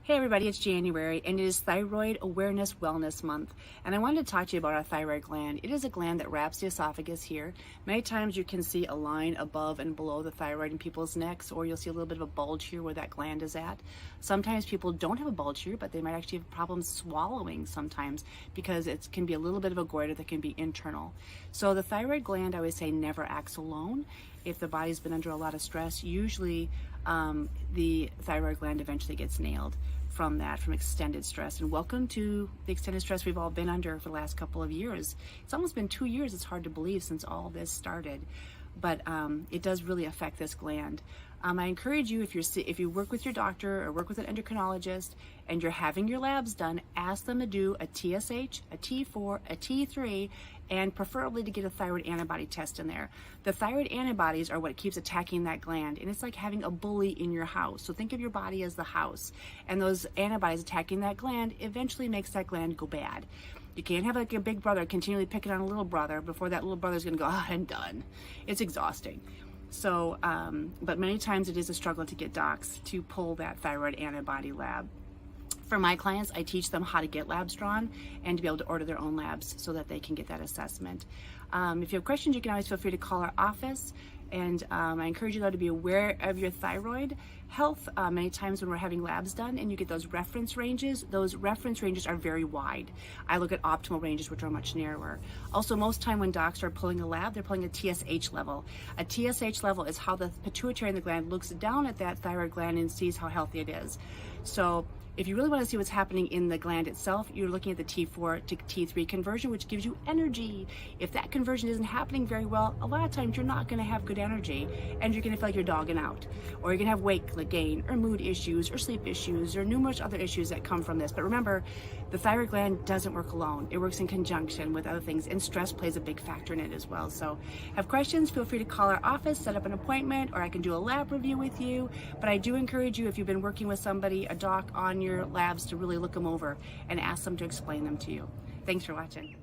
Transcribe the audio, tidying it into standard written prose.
Hey everybody, it's January and it is Thyroid Awareness Wellness Month. And I wanted to talk to you about our thyroid gland. It is a gland that wraps the esophagus here. Many times you can see a line above and below the thyroid in people's necks, or you'll see a little bit of a bulge here where that gland is at. Sometimes people don't have a bulge here, but they might actually have problems swallowing sometimes because it can be a little bit of a goiter that can be internal. So the thyroid gland, I always say, never acts alone. If the body's been under a lot of stress, usually the thyroid gland eventually gets nailed from extended stress. And welcome to the extended stress we've all been under for the last couple of years. It's almost been 2 years, it's hard to believe, since all this started. But it does really affect this gland. I encourage you, if you work with your doctor or work with an endocrinologist and you're having your labs done, ask them to do a TSH, a T4, a T3, and preferably to get a thyroid antibody test in there. The thyroid antibodies are what keeps attacking that gland, and it's like having a bully in your house. So think of your body as the house, and those antibodies attacking that gland eventually makes that gland go bad. You can't have like your big brother continually picking on a little brother before that little brother's gonna go, I'm done. It's exhausting. So, but many times it is a struggle to get docs to pull that thyroid antibody lab. For my clients, I teach them how to get labs drawn and to be able to order their own labs so that they can get that assessment. If you have questions, you can always feel free to call our office. And I encourage you, though, to be aware of your thyroid health. Many times when we're having labs done and you get those reference ranges are very wide. I look at optimal ranges, which are much narrower. Also, most time when docs are pulling a lab, they're pulling a TSH level. A TSH level is how the pituitary in the gland looks down at that thyroid gland and sees how healthy it is. So if you really want to see what's happening in the gland itself, you're looking at the T4 to T3 conversion, which gives you energy. If that conversion isn't happening very well, a lot of times you're not going to have good energy and you're going to feel like you're dogging out. Or you're going to have weight gain or mood issues or sleep issues or numerous other issues that come from this. But remember, the thyroid gland doesn't work alone. It works in conjunction with other things, and stress plays a big factor in it as well. So have questions, feel free to call our office, set up an appointment, or I can do a lab review with you. But I do encourage you, if you've been working with somebody, a doc, on your labs, to really look them over and ask them to explain them to you. Thanks for watching.